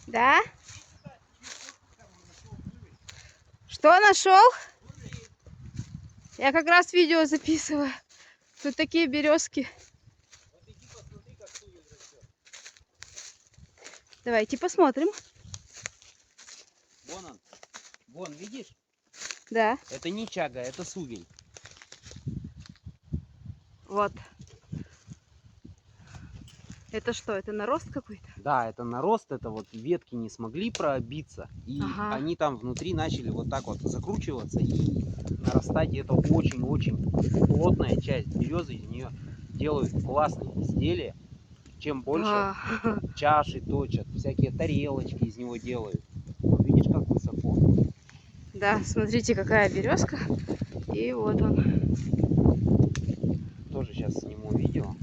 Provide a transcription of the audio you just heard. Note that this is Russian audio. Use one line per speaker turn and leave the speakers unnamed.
Да? Что нашел? Я как раз видео записываю. Тут такие березки. Давайте посмотрим.
Вон он. Вон, видишь?
Да.
Это не чага, это сувель.
Вот. Это что? Это нарост какой-то?
Да, это нарост, это вот ветки не смогли пробиться. И они там внутри начали вот так вот закручиваться и нарастать. И это очень-очень плотная часть березы. Из нее делают классные изделия. Чем больше
Да.
чаши точат, всякие тарелочки из него делают. Видишь, как высоко?
Да, смотрите, какая березка. И вот он.
Тоже сейчас сниму видео.